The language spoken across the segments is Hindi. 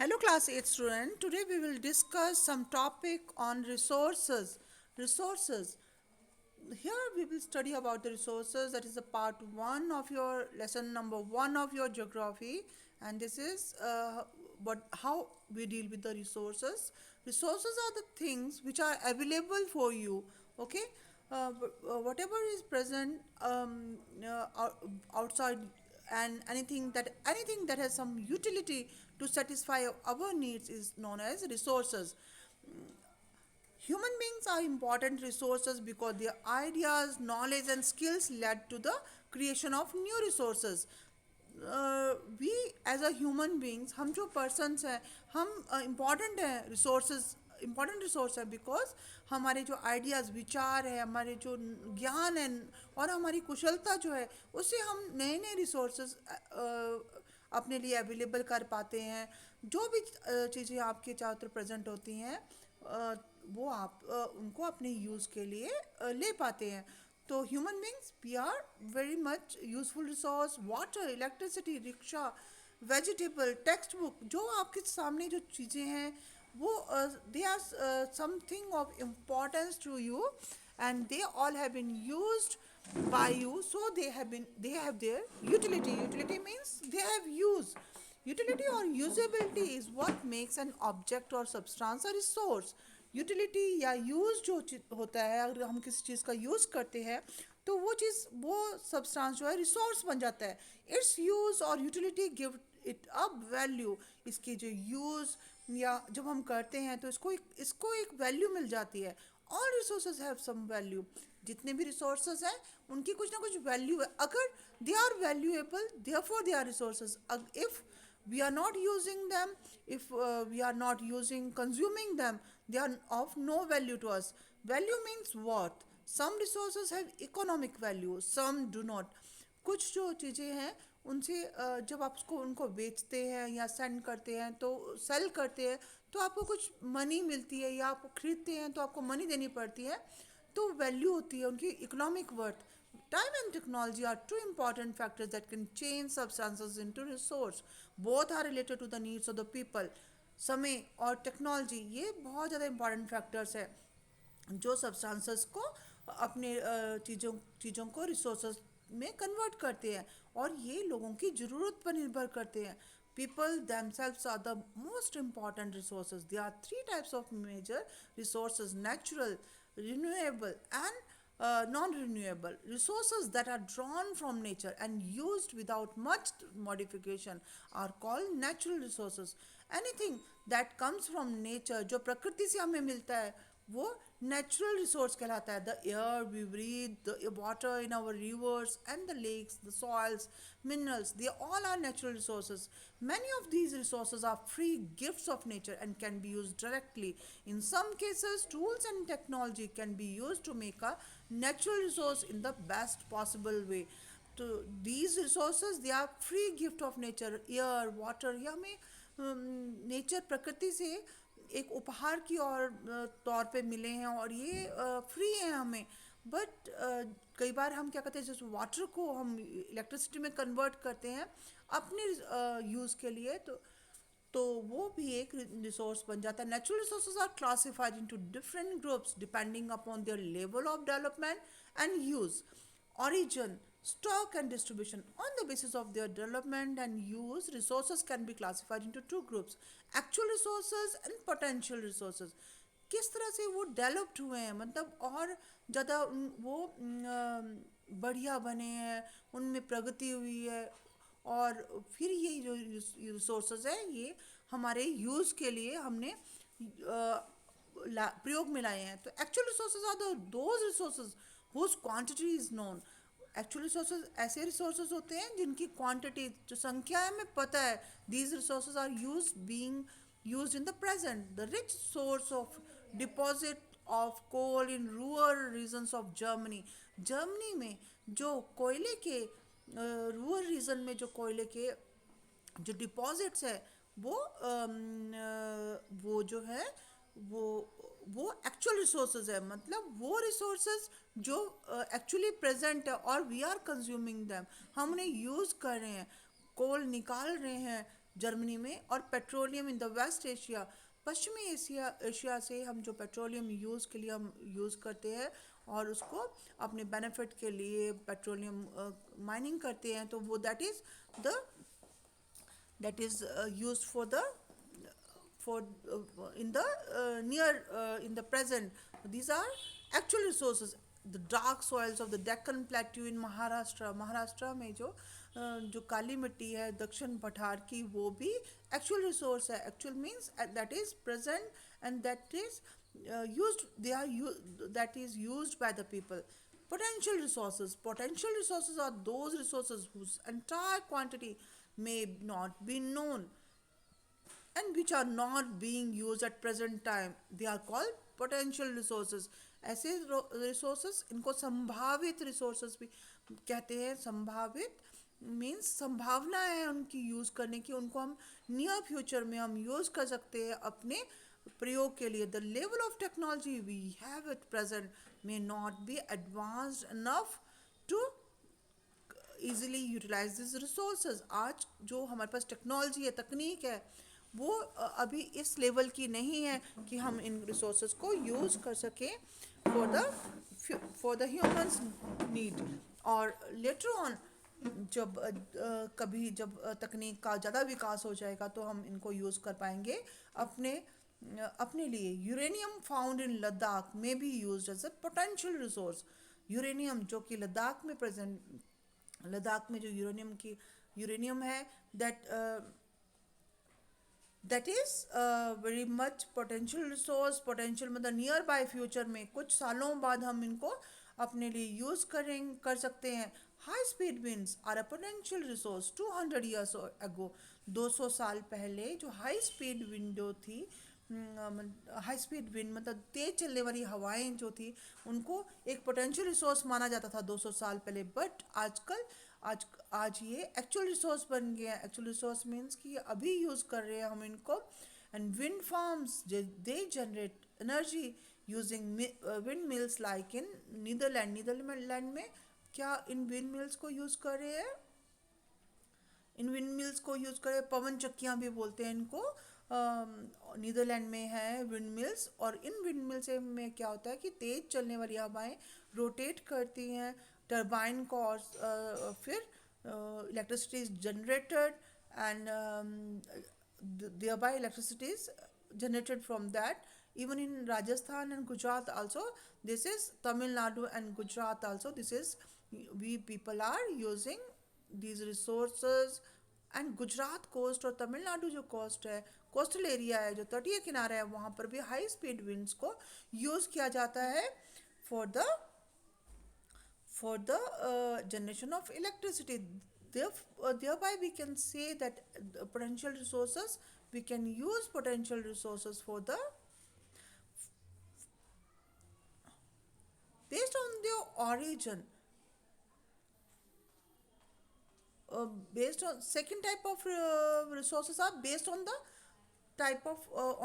Hello class 8 student. Today we will discuss some topic on resources. Resources. Here we will study about the resources. That is the part 1 of your lesson number 1 of your geography, and this is what how we deal with the resources. Resources are the things which are available for you. Okay, whatever is present outside, and anything that has some utility to satisfy our needs is known as resources. Human beings are important resources because their ideas, knowledge, and skills led to the creation of new resources. We as a human beings हम जो पर्सनस हैं हम इम्पॉर्टेंट हैं रिसोर्सेज इम्पॉर्टेंट रिसोर्स है बिकॉज हमारे जो आइडियाज़ विचार है हमारे जो ज्ञान है और हमारी कुशलता जो है उससे हम नए नए रिसोर्सेज अपने लिए अवेलेबल कर पाते हैं जो भी चीज़ें आपके चारों तरफ प्रेजेंट होती हैं वो आप उनको अपने यूज़ के लिए ले पाते हैं तो human beings we are very much useful resource water electricity rickshaw vegetable textbook जो आपके सामने जो चीज़ें हैं वो they are something of importance to you and they all have been used by you, so they have their utility means they have use. Utility or usability is what makes an object or substance a resource. Utility या यूज़ जो होता है अगर हम किसी चीज़ का यूज़ करते हैं तो वो चीज़ वो सब्सटेंस जो है रिसोर्स बन जाता है. इट्स यूज़ और utility give it up value. इसकी जो यूज़ या जब हम करते हैं तो इसको एक वैल्यू मिल जाती है. All resources have some value. जितने भी रिसोर्सेज हैं उनकी कुछ ना कुछ वैल्यू है. अगर they are valuable therefore they are resources. If we are not using them, if we are not using consuming them, they are of no value to us. Value means worth. Some resources have economic value, some do not. कुछ जो चीज़ें हैं उनसे जब आप उसको उनको बेचते हैं या सेंड करते हैं तो सेल करते हैं तो आपको कुछ मनी मिलती है या आप खरीदते हैं तो आपको मनी देनी पड़ती है तो वैल्यू होती है उनकी economic worth. Time and technology are two important factors that can change substances into resource. Both are related to the needs of the people. समय और टेक्नोलॉजी ये बहुत ज़्यादा इंपॉर्टेंट फैक्टर्स है जो सब्सटेंसेस को अपने चीज़ों को रिसोर्सेज में कन्वर्ट करते हैं और ये लोगों की ज़रूरत पर निर्भर करते हैं. People themselves are the most important resources. There are three types of major resources: natural, renewable, and non-renewable. Resources that are drawn from nature and used without much modification are called natural resources. Anything that comes from nature जो प्रकृति से हमें मिलता है वो natural resource कहलाता है. The air we breathe, the water in our rivers and the lakes, the soils, minerals, they all are natural resources. Many of these resources are free gifts of nature and can be used directly. In some cases, tools and technology can be used to make a natural resource in the best possible way. तो these resources they are free gift of nature. Air, water ये हमें नेचर प्रकृति से एक उपहार की और तौर पे मिले हैं और ये फ्री हैं हमें. बट कई बार हम क्या करते हैं जैसे वाटर को हम इलेक्ट्रिसिटी में कन्वर्ट करते हैं अपने यूज़ के लिए तो वो भी एक रिसोर्स बन जाता है. Natural resources are classified into different groups depending upon their level of development and use. Origin, stock and distribution. On the basis of their development and use, resources can be classified into two groups: actual resources and potential resources. किस तरह से वो डेवलप्ड हुए हैं मतलब और ज़्यादा वो बढ़िया बने हैं उनमें प्रगति हुई है और फिर ये जो रिसोर्सेज है ये हमारे यूज़ के लिए हमने प्रयोग में लाए हैं. तो actual resources are those resources whose quantity is known. Actual resources ऐसे रिसोर्सेज होते हैं जिनकी क्वांटिटी जो संख्या है हमें पता है. These resources are used being used in the present. The rich source of deposit of coal in rural regions of Germany. Germany में जो कोयले के रूरल रीजन में जो कोयले के जो डिपॉजिट्स है वो जो है वो वो एक्चुअल रिसोर्सेज है. मतलब वो रिसोर्सेज जो एक्चुअली प्रेजेंट है और वी आर कंज्यूमिंग दैम. हम उन्हें यूज़ कर रहे हैं कोल निकाल रहे हैं जर्मनी में, और petroleum in the West Asia, पश्चिमी एशिया एशिया से हम जो पेट्रोलियम यूज़ के लिए हम यूज़ करते हैं और उसको अपने बेनिफिट के लिए पेट्रोलियम माइनिंग करते हैं, तो वो the that is used for the for in the near in the present. These are actual resources. The dark soils of the Deccan Plateau in Maharashtra में जो काली मिट्टी है दक्षिण पठार की, वो भी एक्चुअल रिसोर्स है. Actual means that is present and that is used they are that is used by the people. Potential resources are those resources whose entire quantity may not be known and which are not being used at present time. They are called potential resources. ऐसे resources, इनको संभावित resources भी कहते हैं. संभावित मीन्स संभावना है उनकी यूज़ करने की, उनको हम नियर फ्यूचर में हम यूज़ कर सकते हैं अपने प्रयोग के लिए. The level of technology we have at present may not be advanced enough to easily utilize these resources. आज जो हमारे पास टेक्नोलॉजी है, तकनीक है, वो अभी इस लेवल की नहीं है कि हम इन रिसोर्सेज को यूज़ कर सकें फॉर द ह्यूमंस नीड. और लेटर ऑन जब कभी जब तकनीक का ज़्यादा विकास हो जाएगा तो हम इनको यूज़ कर पाएंगे अपने लिए. यूरेनियम फाउंड इन लद्दाख में be use as a potential resource. Uranium जो कि लद्दाख में जो यूरेनियम है, that is very much potential resource. Potential मतलब नियर बाय फ्यूचर में कुछ सालों बाद हम इनको अपने लिए यूज़ कर सकते हैं. High speed winds are a potential resource. 200 years ago, 200 साल पहले जो हाई स्पीड विंडो थी, हाई स्पीड विंड मतलब तेज चलने वाली हवाएं जो थी, उनको एक पोटेंशियल रिसोर्स माना जाता था 200 साल पहले. बट आज ये एक्चुअल रिसोर्स बन गया. एक्चुअल रिसोर्स मीन्स कि अभी यूज़ कर रहे हैं हम इनको. And wind farms they generate energy using windmills like in Netherland में क्या इन विंड मिल्स को यूज़ कर रहे हैं. इन विंड मिल्स को यूज़ करें, पवन चक्कियाँ भी बोलते हैं इनको. नीदरलैंड में है विंड मिल्स, और इन विंड मिल्स में क्या होता है कि तेज चलने वाली हवाएं रोटेट करती हैं टरबाइन को, और फिर electricity is generated and thereby electricity is generated from that. Even in Rajasthan and Gujarat also, this is Tamil Nadu and Gujarat also, this is we people are using these resources. And Gujarat coast और तमिलनाडु जो कोस्ट है, कोस्टल एरिया है, जो तटीय किनारा है, वहाँ पर भी हाई स्पीड विंड्स को यूज़ किया जाता है for the generation of electricity. Thereby we can say that the potential resources, we can use potential resources for the based on their origin. Based on second type of resources are based on the type of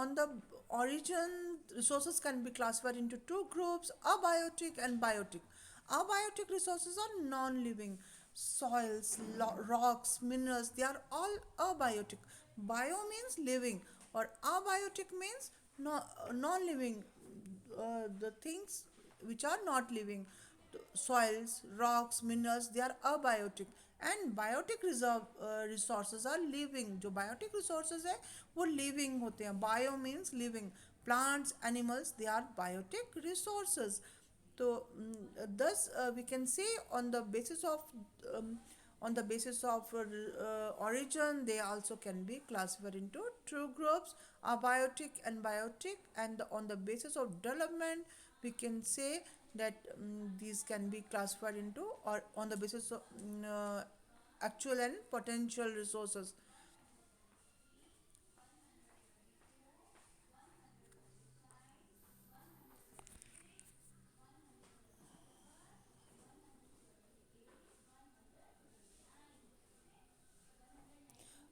on the origin. Resources can be classified into two groups: abiotic and biotic. Abiotic resources are non-living. Soils, rocks, minerals, they are all abiotic. Bio means living, or abiotic means non-living, the things which are not living. Soils, rocks, minerals, they are abiotic. And biotic resources are living. जो बायोटिक रिसोर्सेज है वो लिविंग होते हैं. Bio means living. Plants, animals, they are biotic resources. तो thus we can say on the basis of origin, they also can be classified into two groups: abiotic and biotic. And on the basis of development, we can say that these can be classified into, or on the basis of actual and potential resources.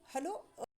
Hello.